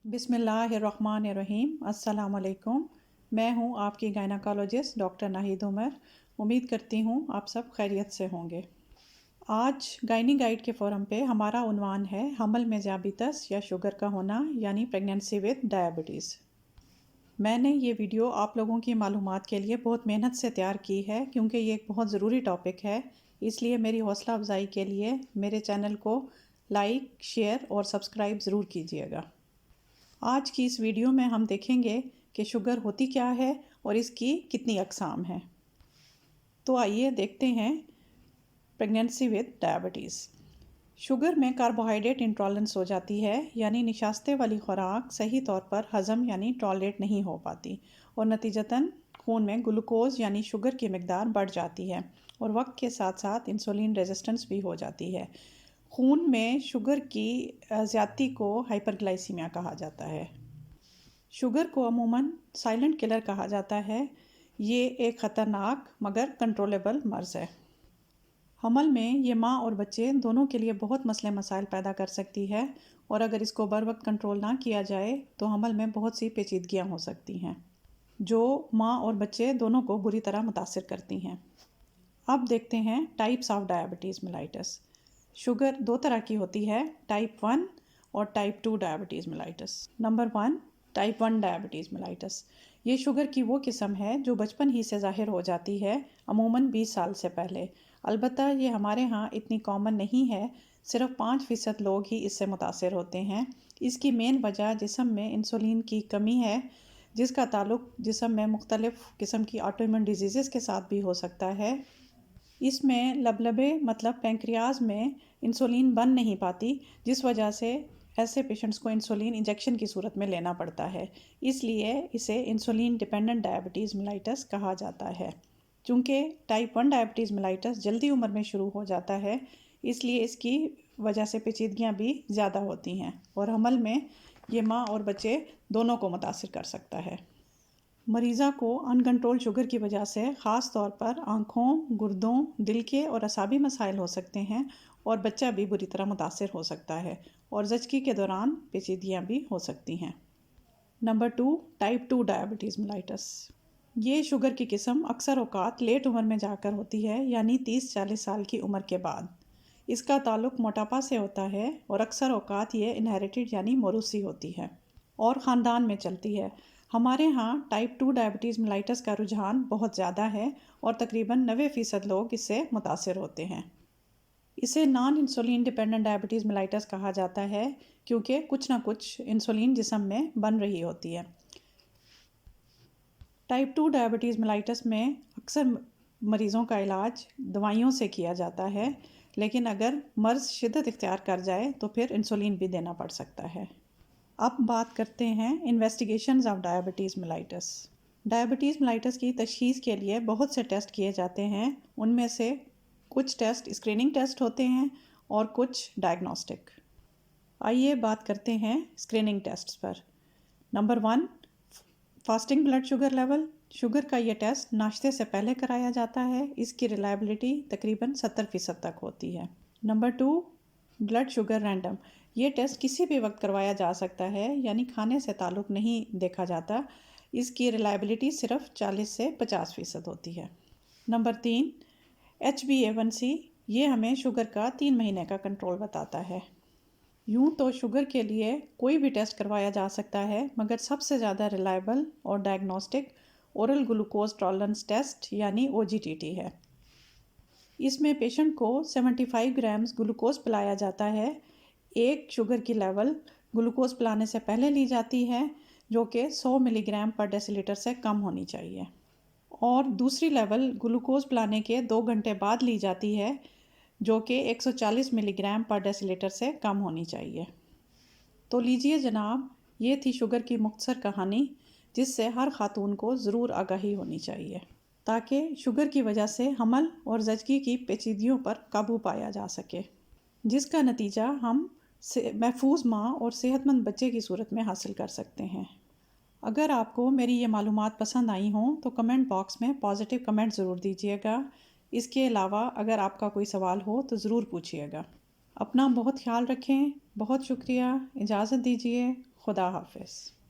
बिस्मिल्लाहिर्रहमानिर्रहीम। अस्सलाम वालेकुम। मैं हूं आपकी गायनाकोलॉजिस्ट डॉक्टर नाहिद उमर। उम्मीद करती हूं आप सब खैरियत से होंगे। आज गायनी गाइड के फोरम पे हमारा उन्वान है हमल में ज़ियाबितस या शुगर का होना यानी प्रेगनेंसी विद डायबिटीज़। मैंने ये वीडियो आप लोगों की मालूमात के लिए बहुत मेहनत से तैयार की है क्योंकि ये एक बहुत ज़रूरी टॉपिक है। इसलिए मेरी हौसला अफजाई के लिए मेरे चैनल को लाइक, शेयर और सब्सक्राइब ज़रूर कीजिएगा। आज की इस वीडियो में हम देखेंगे कि शुगर होती क्या है और इसकी कितनी अक़साम हैं। तो आइए देखते हैं प्रेगनेंसी विद डायबिटीज़। शुगर में कार्बोहाइड्रेट इंटॉलरेंस हो जाती है, यानी निशास्ते वाली खुराक सही तौर पर हज़म यानी टॉलरेट नहीं हो पाती और नतीजतन खून में ग्लूकोज यानी शुगर की मकदार बढ़ जाती है और वक्त के साथ साथ इंसुलिन रेजिस्टेंस भी हो जाती है। खून में शुगर की ज़्यादती को हाइपरग्लाइसीमिया कहा जाता है। शुगर को अमूमन साइलेंट किलर कहा जाता है। ये एक ख़तरनाक मगर कंट्रोलेबल मर्ज़ है। हमल में ये माँ और बच्चे दोनों के लिए बहुत मसले मसाइल पैदा कर सकती है और अगर इसको बर वक्त कंट्रोल ना किया जाए तो हमल में बहुत सी पेचीदगियाँ हो सकती हैं जो माँ और बच्चे दोनों को बुरी तरह मुतासिर करती हैं। अब देखते हैं types of diabetes mellitus. Sugar दो तरह की होती है, टाइप 1 और type 2 diabetes mellitus. Number 1, type 1 diabetes mellitus. ये शुगर की वो किस्म है जो बचपन ही से ज़ाहिर हो जाती है, अमूमन 20 साल से पहले। अलबत्ता ये हमारे यहाँ इतनी कॉमन नहीं है, सिर्फ 5% लोग ही इससे मुतासिर होते हैं। इसकी मेन वजह जिस्म में इंसुलिन की कमी है, जिसका ताल्लुक जिस्म में मुख्तलिफ़ किस्म की ऑटोइम्यून डिजीज़ के साथ भी हो सकता है। इसमें लबलबे मतलब पैंक्रियाज में इंसुलिन बन नहीं पाती, जिस वजह से ऐसे पेशेंट्स को इंसुलिन इंजेक्शन की सूरत में लेना पड़ता है। इसलिए इसे इंसुलिन डिपेंडेंट डायबिटीज़ मेलाइटस कहा जाता है। चूँकि टाइप 1 डायबिटीज़ मेलाइटस जल्दी उम्र में शुरू हो जाता है, इसलिए इसकी वजह से पेचीदगियाँ भी ज़्यादा होती हैं और हमल में ये माँ और बच्चे दोनों को मुतासिर कर सकता है। मरीज़ा को अनकंट्रोल शुगर की वजह से ख़ास तौर पर आँखों, गुर्दों, दिल के और असाबी मसाइल हो सकते हैं और बच्चा भी बुरी तरह मुतासिर हो सकता है और ज़चगी के दौरान पेचीदगियाँ भी हो सकती हैं। Number 2, type 2 diabetes mellitus. ये शुगर की किस्म अक्सर औक़ात लेट उम्र में जाकर होती है, यानी 30-40 साल की उम्र के बाद। इसका ताल्लुक मोटापा से होता है और अक्सर औक़ात ये इनहेरिटेड यानी मौरूसी होती है और ख़ानदान में चलती है। हमारे यहाँ टाइप 2 डायबिटीज़ मेलाइटस का रुझान बहुत ज़्यादा है और तकरीबन 90% लोग इससे मुतासिर होते हैं। इसे non insulin dependent diabetes mellitus कहा जाता है क्योंकि कुछ ना कुछ इंसुलिन जिस्म में बन रही होती है। टाइप 2 डायबिटीज़ मेलाइटस में अक्सर मरीज़ों का इलाज दवाइयों से किया जाता है, लेकिन अगर मर्ज़ शिद्दत इख्तियार कर जाए तो फिर इंसुलिन भी देना पड़ सकता है। अब बात करते हैं investigations of diabetes mellitus. Diabetes mellitus की तशख़ीस के लिए बहुत से टेस्ट किए जाते हैं। उनमें से कुछ टेस्ट स्क्रीनिंग टेस्ट होते हैं और कुछ डायग्नोस्टिक। आइए बात करते हैं स्क्रीनिंग टेस्ट्स पर। Number 1, fasting blood sugar level. Sugar का ये टेस्ट नाश्ते से पहले कराया जाता है। इसकी रिलायबिलिटी तकरीबन 70% तक होती है। Number 2, blood sugar random. ये टेस्ट किसी भी वक्त करवाया जा सकता है, यानी खाने से ताल्लुक़ नहीं देखा जाता। इसकी रिलायबिलिटी सिर्फ 40 से 50% होती है। Number 3, HbA1c। ये हमें शुगर का 3 महीने का कंट्रोल बताता है। यूँ तो शुगर के लिए कोई भी टेस्ट करवाया जा सकता है, मगर सबसे ज़्यादा रिलायबल और diagnostic oral glucose tolerance test यानी OGTT है। इसमें पेशेंट को 75 ग्राम्स ग्लूकोज पिलाया जाता है। एक शुगर की लेवल ग्लूकोज पिलाने से पहले ली जाती है, जो कि 100 मिलीग्राम पर डेसीलीटर से कम होनी चाहिए, और दूसरी लेवल ग्लूकोज पिलाने के 2 घंटे बाद ली जाती है, जो कि 140 मिलीग्राम पर डेसीलीटर से कम होनी चाहिए। तो लीजिए जनाब, ये थी शुगर की मुख्तसर कहानी, जिससे हर खातून को ज़रूर आगाही होनी चाहिए ताकि शुगर की वजह से हमल और ज़चगी की पेचीदगियों पर काबू पाया जा सके, जिसका नतीजा हम महफूज माँ और सेहतमंद बच्चे की सूरत में हासिल कर सकते हैं। अगर आपको मेरी ये मालूमात पसंद आई हों तो कमेंट बॉक्स में पॉजिटिव कमेंट ज़रूर दीजिएगा। इसके अलावा अगर आपका कोई सवाल हो तो ज़रूर पूछिएगा। अपना बहुत ख्याल रखें। बहुत शुक्रिया। इजाज़त दीजिए। خدا حافظ.